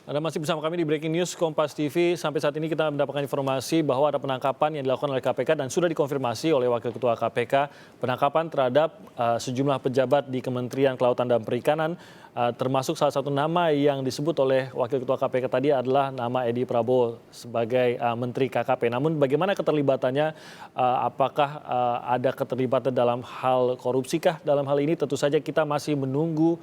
Anda masih bersama kami di Breaking News Kompas TV. Sampai saat ini kita mendapatkan informasi bahwa ada penangkapan yang dilakukan oleh KPK dan sudah dikonfirmasi oleh Wakil Ketua KPK. Penangkapan terhadap sejumlah pejabat di Kementerian Kelautan dan Perikanan, termasuk salah satu nama yang disebut oleh Wakil Ketua KPK tadi adalah nama Edi Prabowo sebagai Menteri KKP. Namun bagaimana keterlibatannya, apakah ada keterlibatan dalam hal korupsikah dalam hal ini? Tentu saja kita masih menunggu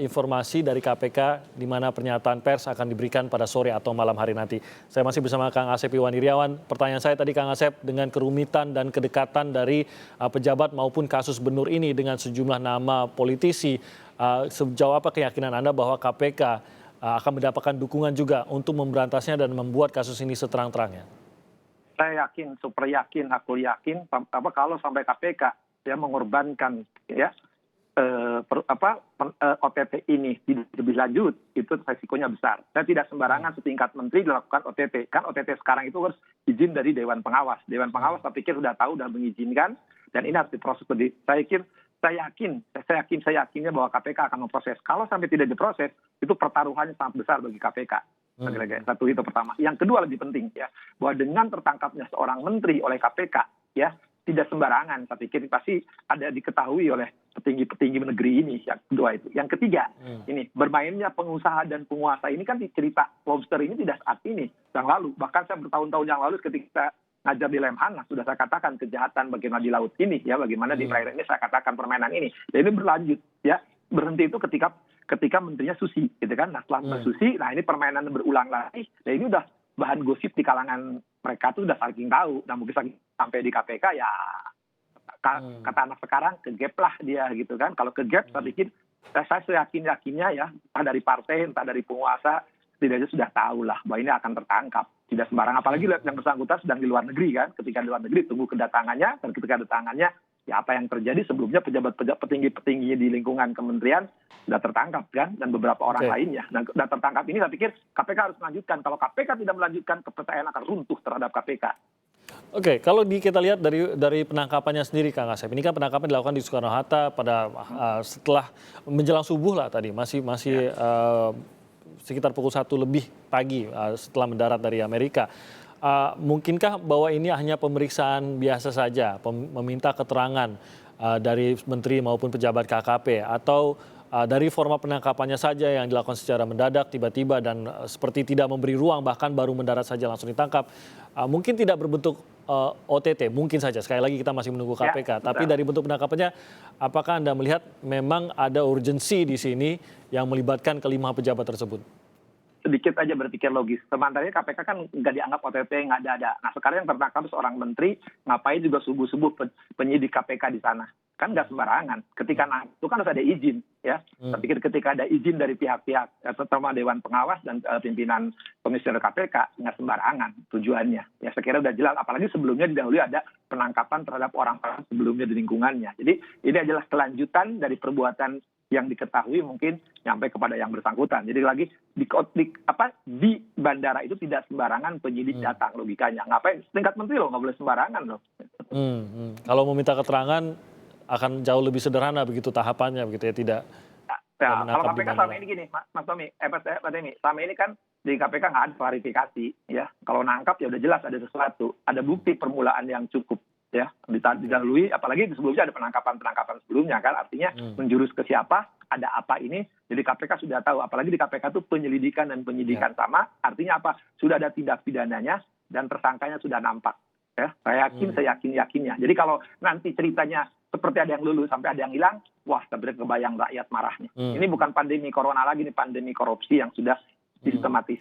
informasi dari KPK di mana pernyataan pers akan diberikan pada sore atau malam hari nanti. Saya masih bersama Kang Asep Iwan Iriawan. Pertanyaan saya tadi Kang Asep, dengan kerumitan dan kedekatan dari pejabat maupun kasus Benur ini dengan sejumlah nama politisi, sejauh apa keyakinan Anda bahwa KPK akan mendapatkan dukungan juga untuk memberantasnya dan membuat kasus ini seterang-terangnya? Saya yakin, super yakin, aku yakin, kalau sampai KPK ya mengorbankan ya OTT ini lebih lanjut, itu resikonya besar. Saya tidak sembarangan setingkat menteri dilakukan OTT. Kan OTT sekarang itu harus izin dari Dewan Pengawas. Dewan Pengawas saya pikir sudah tahu dan mengizinkan, dan ini harus diproses. Saya yakinnya bahwa KPK akan memproses. Kalau sampai tidak diproses, itu pertaruhannya sangat besar bagi KPK. Satu itu pertama. Yang kedua lebih penting ya, bahwa dengan tertangkapnya seorang menteri oleh KPK ya, tidak sembarangan. Saya pikir pasti ada diketahui oleh petinggi-petinggi negeri ini. Yang kedua itu. Yang ketiga, ini bermainnya pengusaha dan penguasa ini kan cerita lobster ini tidak saat ini, yang lalu. Bahkan saya bertahun-tahun yang lalu ketika ngajar di Lemhanas sudah saya katakan kejahatan bagaimana di laut ini ya, bagaimana di perairan ini saya katakan permainan ini. Dan ini berlanjut ya. Berhenti itu ketika menterinya Susi, gitu kan. Nah setelah Susi, nah ini permainan berulang lagi. Dan ini udah bahan gosip di kalangan mereka tuh udah saking tahu. Nah mungkin sampai di KPK ya kata anak sekarang kegap lah dia gitu kan. Kalau kegap saya pikir saya yakinnya ya, entah dari partai entah dari penguasa setidaknya sudah tahu lah bahwa ini akan tertangkap. Tidak sembarangan, apalagi yang bersangkutan sedang di luar negeri kan. Ketika di luar negeri tunggu kedatangannya, dan ketika kedatangannya ya apa yang terjadi sebelumnya pejabat-pejabat petinggi-petinggi di lingkungan kementerian sudah tertangkap kan, dan beberapa orang lainnya. Dan sudah tertangkap ini saya pikir KPK harus melanjutkan. Kalau KPK tidak melanjutkan, kepercayaan akan runtuh terhadap KPK. Oke, kalau kita lihat dari penangkapannya sendiri, Kang Asep, ini kan penangkapan dilakukan di Soekarno-Hatta pada setelah menjelang subuh lah tadi, masih sekitar pukul 1 lebih pagi setelah mendarat dari Amerika. Mungkinkah bahwa ini hanya pemeriksaan biasa saja, meminta keterangan dari menteri maupun pejabat KKP, atau dari forma penangkapannya saja yang dilakukan secara mendadak tiba-tiba dan seperti tidak memberi ruang, bahkan baru mendarat saja langsung ditangkap, mungkin tidak berbentuk OTT, mungkin saja, sekali lagi kita masih menunggu KPK, tapi dari bentuk penangkapannya apakah Anda melihat memang ada urgensi di sini yang melibatkan kelima pejabat tersebut? Sedikit aja berpikir logis. Sementara KPK kan nggak dianggap OTT, nggak ada. Nah sekarang yang tertangkap seorang menteri, ngapain juga subuh-subuh penyidik KPK di sana? Kan nggak sembarangan. Ketika itu kan harus ada izin, ya. Saya pikir ketika ada izin dari pihak-pihak, terutama Dewan Pengawas dan pimpinan Komisioner KPK, nggak sembarangan tujuannya. Ya saya kira udah jelas. Apalagi sebelumnya didahului ada penangkapan terhadap orang-orang sebelumnya di lingkungannya. Jadi ini adalah kelanjutan dari perbuatan yang diketahui mungkin sampai kepada yang bersangkutan. Jadi lagi di bandara itu tidak sembarangan penyidik datang, logikanya. Ngapain? Tingkat menteri loh, nggak boleh sembarangan loh. Kalau meminta keterangan akan jauh lebih sederhana begitu tahapannya, begitu ya, tidak. Ya, kalau KPK selama ini gini, Mas Tommy, Pak Demi, selama ini kan di KPK nggak ada klarifikasi, ya. Kalau nangkap ya udah jelas ada sesuatu, ada bukti permulaan yang cukup. Ya, didahului, apalagi sebelumnya ada penangkapan sebelumnya kan, artinya menjurus ke siapa, ada apa ini, jadi KPK sudah tahu, apalagi di KPK itu penyelidikan dan penyidikan sama, artinya apa, sudah ada tindak pidananya dan tersangkanya sudah nampak, ya, saya yakinnya. Jadi kalau nanti ceritanya seperti ada yang lulus sampai ada yang hilang, wah, sebenarnya kebayang rakyat marahnya. Ini bukan pandemi corona lagi, ini pandemi korupsi yang sudah sistematis.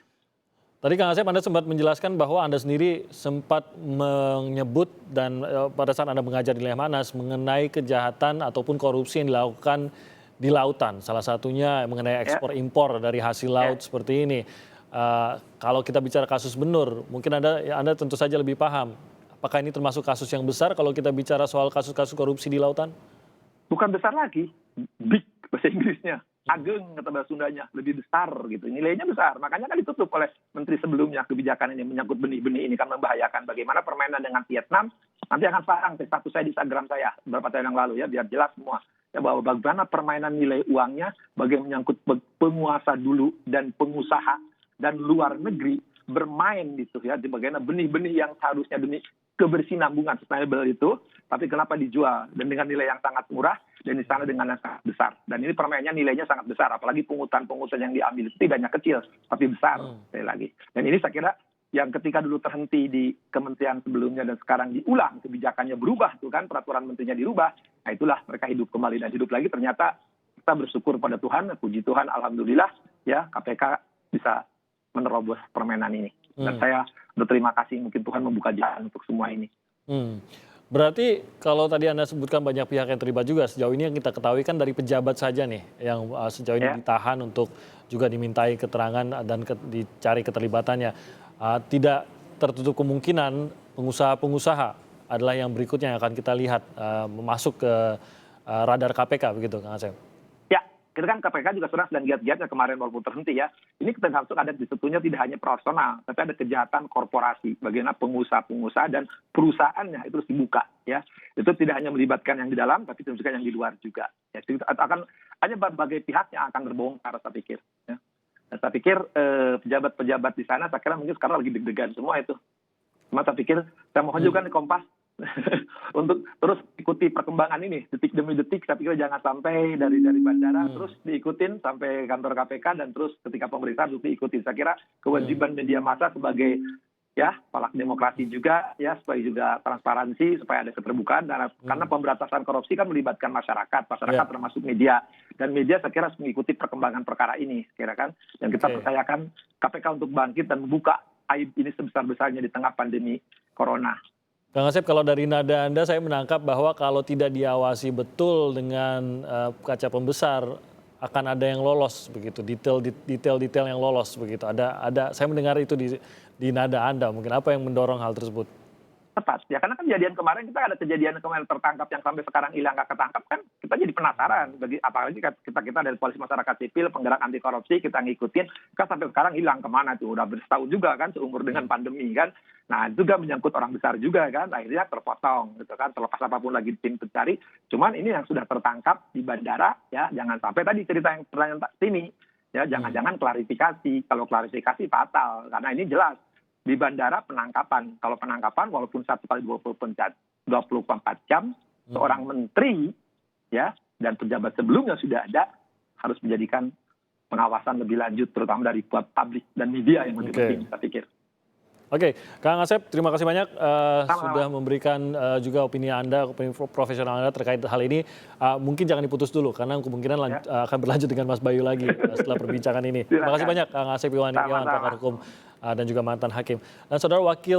Tadi Kang Asep, Anda sempat menjelaskan bahwa Anda sendiri sempat menyebut dan pada saat Anda mengajar di Lemhanas mengenai kejahatan ataupun korupsi yang dilakukan di lautan. Salah satunya mengenai ekspor impor dari hasil laut seperti ini. Kalau kita bicara kasus Benur, mungkin Anda tentu saja lebih paham. Apakah ini termasuk kasus yang besar kalau kita bicara soal kasus-kasus korupsi di lautan? Bukan besar lagi, big bahasa Inggrisnya. Ageng kata bahasa Sundanya, lebih besar gitu. Nilainya besar. Makanya kan ditutup oleh menteri sebelumnya kebijakan ini menyangkut benih-benih ini kan membahayakan. Bagaimana permainan dengan Vietnam Nanti akan pasang status saya di Instagram saya beberapa tahun yang lalu ya, biar jelas semua. Ya, bahwa bagaimana permainan nilai uangnya, bagaimana menyangkut penguasa dulu dan pengusaha dan luar negeri bermain gitu ya, di bagaimana benih-benih yang seharusnya demi kebersinambungan sustainable itu, tapi kenapa dijual dan dengan nilai yang sangat murah dan di sana dengan yang sangat besar. Dan ini permainannya nilainya sangat besar, apalagi pungutan-pungutan yang diambil itu tidak hanya kecil, tapi besar sekali lagi. Dan ini saya kira yang ketika dulu terhenti di kementerian sebelumnya dan sekarang diulang, kebijakannya berubah tuh kan, peraturan menterinya dirubah, nah itulah mereka hidup kembali dan hidup lagi. Ternyata kita bersyukur pada Tuhan, puji Tuhan, alhamdulillah ya KPK bisa menerobos permainan ini. Dan saya berterima kasih, mungkin Tuhan membuka jalan untuk semua ini. Berarti kalau tadi Anda sebutkan banyak pihak yang terlibat juga, sejauh ini yang kita ketahui kan dari pejabat saja nih yang sejauh ini ditahan untuk juga dimintai keterangan dan dicari keterlibatannya. Tidak tertutup kemungkinan pengusaha-pengusaha adalah yang berikutnya yang akan kita lihat masuk ke radar KPK begitu, Kang Asep? Ya, kita kan KPK juga sedang giat-giatnya kemarin walaupun terhenti ya. Ini kita masuk ada disebutnya tidak hanya personal, tapi ada kejahatan korporasi. Bagaimana pengusaha-pengusaha dan perusahaannya itu harus dibuka ya. Itu tidak hanya melibatkan yang di dalam, tapi juga yang di luar juga. Ya, itu akan hanya berbagai pihak yang akan terbongkar, saya pikir. Ya. Dan saya pikir pejabat-pejabat di sana, saya kira mungkin sekarang lagi deg-degan semua itu. Cuma saya pikir, saya mohon juga di Kompas untuk terus ikuti perkembangan ini, detik demi detik. Saya pikir jangan sampai dari bandara terus diikutin sampai kantor KPK dan terus ketika pemeriksaan terus diikuti. Saya kira kewajiban media massa sebagai ya palak demokrasi juga ya, supaya juga transparansi, supaya ada keterbukaan karena pemberantasan korupsi kan melibatkan masyarakat termasuk media, dan media saya kira harus mengikuti perkembangan perkara ini kira kan, dan kita percayakan KPK untuk bangkit dan membuka aib ini sebesar-besarnya di tengah pandemi corona. Kang Asep, kalau dari nada Anda saya menangkap bahwa kalau tidak diawasi betul dengan kaca pembesar akan ada yang lolos begitu, detail yang lolos begitu. Ada saya mendengar itu di nada Anda, mungkin apa yang mendorong hal tersebut? Tepat ya, karena kan kejadian kemarin kita ada kejadian kemarin tertangkap yang sampai sekarang hilang nggak ketangkap kan, kita jadi penasaran apalagi kita dari Koalisi Masyarakat Sipil penggerak anti korupsi, kita ngikutin kan sampai sekarang hilang kemana tuh, udah bersetahun juga kan, seumur dengan pandemi kan. Nah itu juga menyangkut orang besar juga kan, akhirnya terpotong gitu kan, terlepas apapun lagi tim pencari. Cuman ini yang sudah tertangkap di bandara ya, jangan sampai tadi cerita yang pertanyaan sini ya, jangan-jangan klarifikasi, kalau klarifikasi fatal karena ini jelas di bandara penangkapan. Kalau penangkapan walaupun 1 kali 24 jam, seorang menteri ya dan pejabat sebelumnya sudah ada, harus menjadikan pengawasan lebih lanjut terutama dari publik dan media yang lebih penting saya pikir. Oke, Kang Asep, terima kasih banyak sudah memberikan juga opini Anda, opini profesional Anda terkait hal ini. Mungkin jangan diputus dulu karena kemungkinan akan berlanjut dengan Mas Bayu lagi setelah perbincangan ini. Terima kasih banyak Kang Asep Iwan, pakar hukum dan juga mantan hakim. Dan saudara wakil